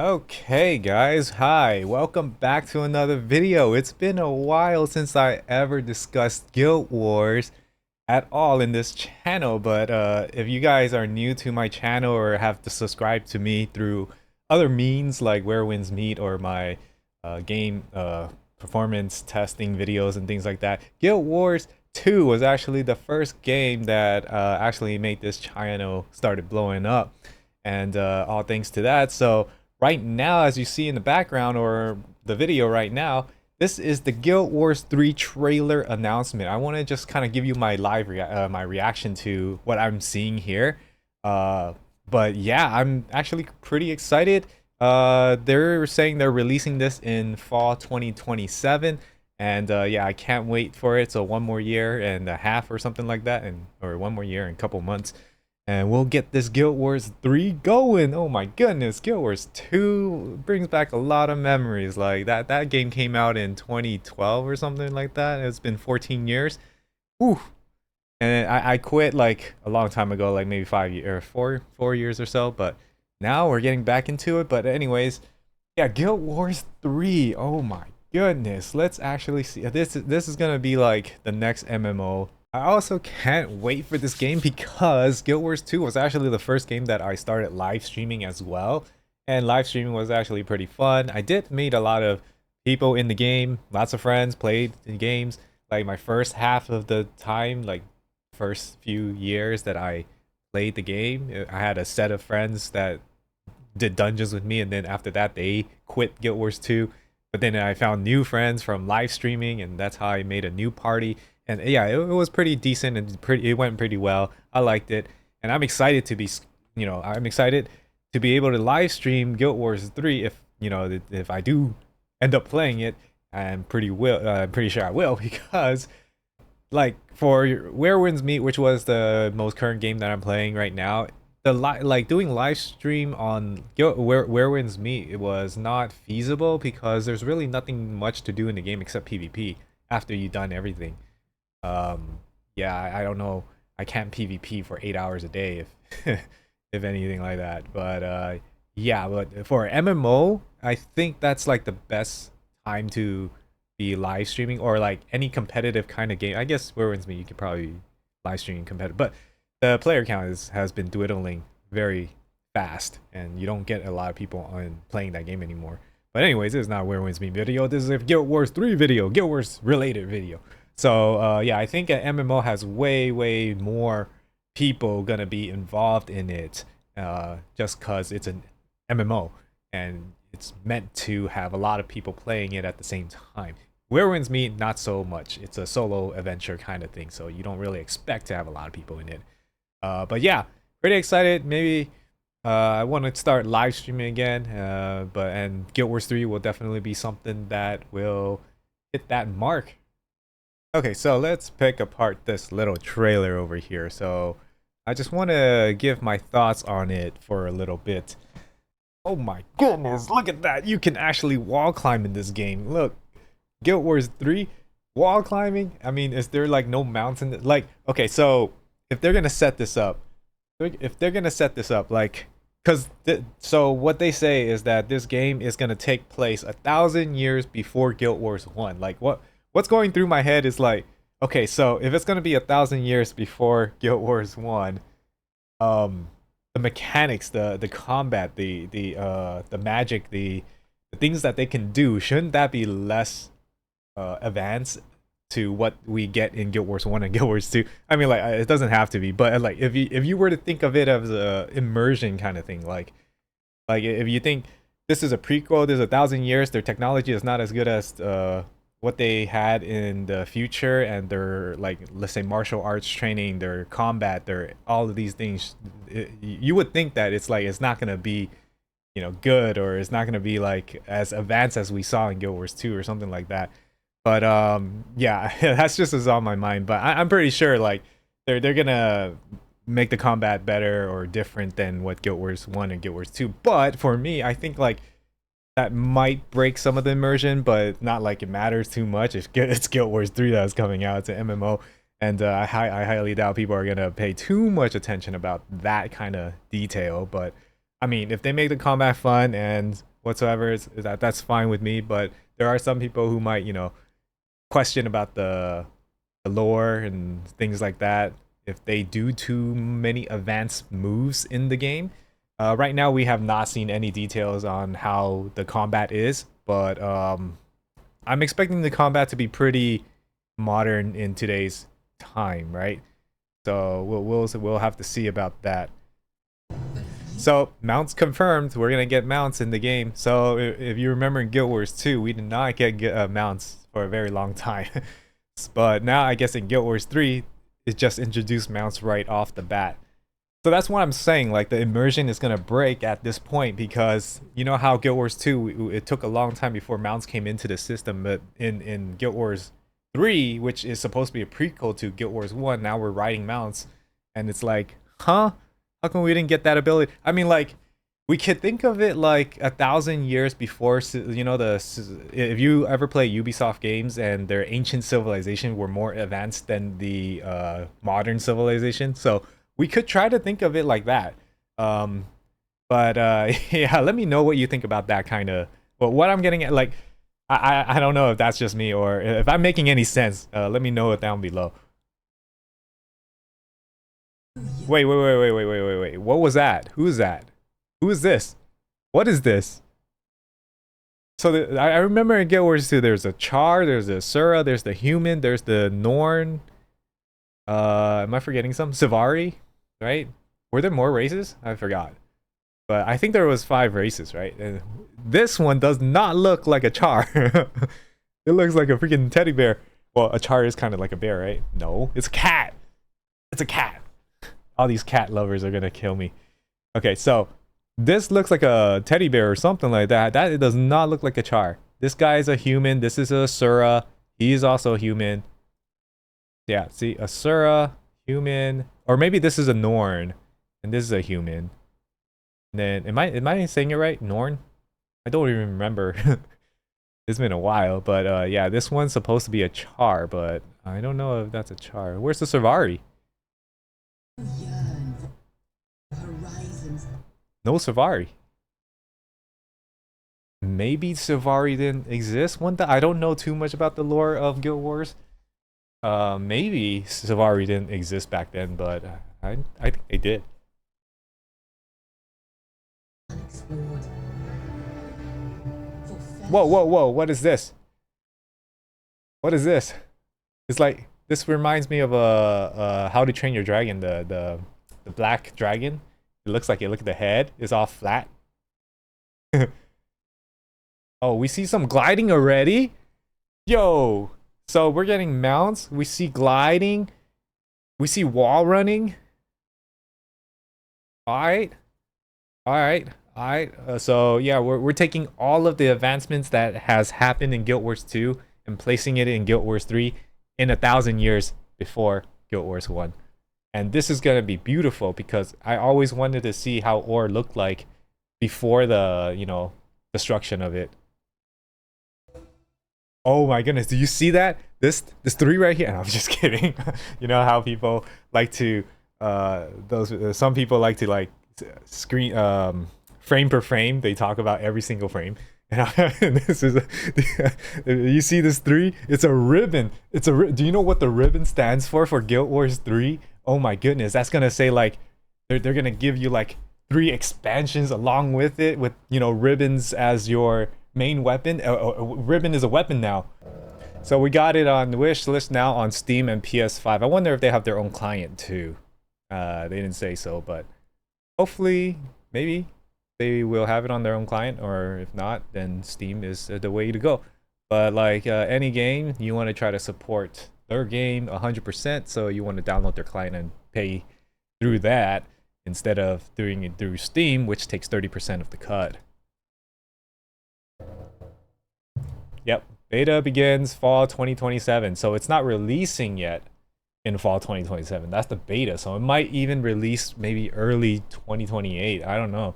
Okay guys, hi, welcome back to another video. It's been a while since I ever discussed Guild Wars at all in this channel, but if you guys are new to my channel or have to subscribe to me through other means like Where Winds Meet or my game performance testing videos and things like that, Guild Wars 2 was actually the first game that actually made this channel started blowing up, and all thanks to that. So right now, as you see in the background or the video right now, this is the Guild Wars 3 trailer announcement. I want to just kind of give you my my reaction to what I'm seeing here. Uh, but yeah, I'm actually pretty excited. They're saying they're releasing this in fall 2027, and yeah, I can't wait for it. So one more year and a half or something like that, and or one more year and a couple months, and we'll get this Guild Wars 3 going. Oh my goodness, Guild Wars 2 brings back a lot of memories. Like that game came out in 2012 or something like that. It's been 14 years. Ooh. And I quit like a long time ago, like maybe 5 years or four years or so, but now we're getting back into it. But anyways, yeah, Guild Wars 3. Oh my goodness. Let's actually see. This is gonna be like the next MMO. I also can't wait for this game because Guild Wars 2 was actually the first game that I started live streaming as well. And live streaming was actually pretty fun. I did meet a lot of people in the game, lots of friends, played the games. Like my first half of the time, like first few years that I played the game, I had a set of friends that did dungeons with me, and then after that they quit Guild Wars 2. But then I found new friends from live streaming, and that's how I made a new party. And yeah, it was pretty decent and it went pretty well. I liked it, and I'm excited to be, I'm excited to be able to live stream Guild Wars 3 if if I do end up playing it. I'm pretty sure I will because like for Where Winds Meet, which was the most current game that I'm playing right now, like doing live stream on Where Winds Meet, it was not feasible because there's really nothing much to do in the game except PvP after you've done everything. Yeah, I don't know. I can't PvP for 8 hours a day if if anything like that. But yeah, but for MMO, I think that's like the best time to be live streaming, or like any competitive kind of game. I guess Where Winds Meet you could probably live stream competitive, but the player count has been dwindling very fast, and you don't get a lot of people on playing that game anymore. But anyways, this is not Where Winds Meet video. This is a Guild Wars 3 video, Guild Wars related video. So yeah, I think an MMO has way more people gonna be involved in it, just cause it's an MMO and it's meant to have a lot of people playing it at the same time. Where Winds Meet, not so much. It's a solo adventure kind of thing, so you don't really expect to have a lot of people in it. But yeah, pretty excited. Maybe I want to start live streaming again. And Guild Wars 3 will definitely be something that will hit that mark. Okay, so let's pick apart this little trailer over here. So I just want to give my thoughts on it for a little bit. Oh my goodness, look at that. You can actually wall climb in this game. Look, Guild Wars 3, wall climbing. I mean, is there like no mountain? Like, okay, so if they're going to set this up, like, so what they say is that this game is going to take place 1,000 years before Guild Wars 1. Like, what's going through my head is like, okay, so if it's gonna be 1,000 years before Guild Wars 1, the mechanics, the combat, the magic, the things that they can do, shouldn't that be less advanced to what we get in Guild Wars 1 and Guild Wars 2? I mean, like, it doesn't have to be, but like if you were to think of it as a immersion kind of thing, like if you think this is a prequel, there's 1,000 years, their technology is not as good as what they had in the future, and their, like, let's say martial arts training, their combat, their all of these things, you would think that it's like it's not gonna be good, or it's not gonna be like as advanced as we saw in Guild Wars 2 or something like that. But yeah, that's just what's on my mind. But I'm pretty sure like they're gonna make the combat better or different than what Guild Wars 1 and Guild Wars 2. But for me, I think like that might break some of the immersion, but not like it matters too much. It's Guild Wars 3 that's coming out. It's an MMO, and I highly doubt people are gonna pay too much attention about that kind of detail. But I mean, if they make the combat fun and whatsoever. That's fine with me. But there are some people who might, question about the lore and things like that if they do too many advanced moves in the game. Right now, we have not seen any details on how the combat is, but I'm expecting the combat to be pretty modern in today's time, right? So we'll have to see about that. So mounts confirmed. We're gonna get mounts in the game. So if you remember in Guild Wars 2, we did not get mounts for a very long time. But now I guess in Guild Wars 3, it just introduced mounts right off the bat. So that's what I'm saying. Like the immersion is gonna break at this point because you know how Guild Wars 2, it took a long time before mounts came into the system. But in Guild Wars 3, which is supposed to be a prequel to Guild Wars 1, now we're riding mounts, and it's like, huh? How come we didn't get that ability? I mean, like, we could think of it like 1,000 years before. You know, if you ever play Ubisoft games and their ancient civilization were more advanced than the modern civilization, so we could try to think of it like that. But yeah, let me know what you think about that kind of. But what I'm getting at, like, I don't know if that's just me or if I'm making any sense. Let me know it down below. Wait. What was that? Who is that? Who is this? What is this? So I remember in Guild Wars 2, there's a Char, there's a Sura, there's the human, there's the Norn. Am I forgetting some? Sivari, right? Were there more races? I forgot. But I think there was 5 races, right? And this one does not look like a Char. It looks like a freaking teddy bear. Well, a Char is kind of like a bear, right? No, it's a cat. It's a cat. All these cat lovers are gonna kill me. Okay, so this looks like a teddy bear or something like that. It does not look like a Char. This guy is a human. This is a Sura. He's also human. Yeah, see, a Sura, human, or maybe this is a Norn, and this is a human. And then, am I saying it right? Norn? I don't even remember. It's been a while, but yeah, this one's supposed to be a Char, but I don't know if that's a Char. Where's the Sivari? No Sivari. Maybe Sivari didn't exist. I don't know too much about the lore of Guild Wars. Maybe Sivari didn't exist back then, but I think they did. Whoa! What is this? What is this? It's like this reminds me of How to Train Your Dragon, the black dragon. It looks like it. Look at the head. It's all flat. Oh, we see some gliding already? Yo! So we're getting mounts. We see gliding. We see wall running. Alright. So yeah, we're taking all of the advancements that has happened in Guild Wars 2 and placing it in Guild Wars 3 in 1,000 years before Guild Wars 1. And this is gonna be beautiful because I always wanted to see how ore looked like before the, destruction of it. Oh my goodness, do you see that? This 3 right here. I'm just kidding. You know how people like to some people like to like screen frame per frame. They talk about every single frame. And this is you see this 3? It's a ribbon. Do you know what the ribbon stands for Guild Wars 3? Oh my goodness, that's gonna say like they're gonna give you like 3 expansions along with it, with ribbons as your main weapon. Ribbon is a weapon now. So we got it on the wish list now on Steam and PS5. I wonder if they have their own client too. They didn't say so, but hopefully, maybe they will have it on their own client, or if not, then Steam is the way to go. But like any game, you want to try to support their game 100%, so you want to download their client and pay through that instead of doing it through Steam, which takes 30% of the cut. Yep, beta begins fall 2027, so it's not releasing yet in fall 2027. That's the beta, so it might even release maybe early 2028. I don't know.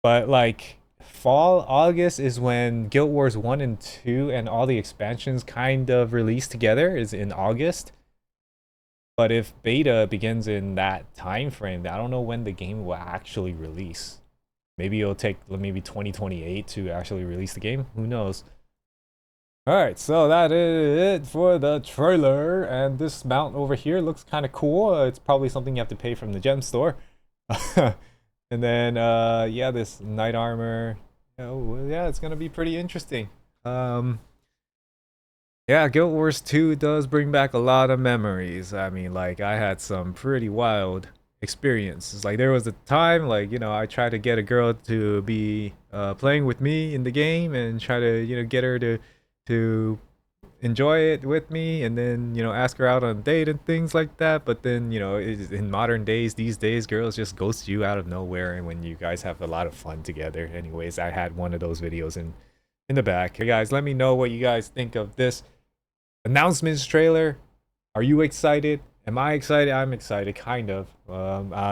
But like fall August is when Guild Wars 1 and 2 and all the expansions kind of release together, is in August. But if beta begins in that time frame, I don't know when the game will actually release. Maybe it'll take maybe 2028 to actually release the game. Who knows? Alright, so that is it for the trailer, and this mount over here looks kind of cool. It's probably something you have to pay from the gem store. And then, yeah, this knight armor. Oh, yeah, it's gonna be pretty interesting. Yeah, Guild Wars 2 does bring back a lot of memories. I mean, like, I had some pretty wild experiences. Like, there was a time, like, I tried to get a girl to be playing with me in the game and try to, get her to enjoy it with me, and then, ask her out on a date and things like that. But then, in modern days, these days, girls just ghost you out of nowhere, and when you guys have a lot of fun together. Anyways, I had one of those videos in the back. Hey guys, let me know what you guys think of this announcements trailer. Are you excited? Am I excited? I'm excited, kind of.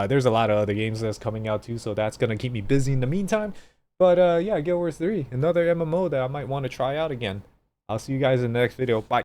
There's a lot of other games that's coming out too, so that's gonna keep me busy in the meantime. But yeah, Guild Wars 3, another MMO that I might want to try out again. I'll see you guys in the next video. Bye.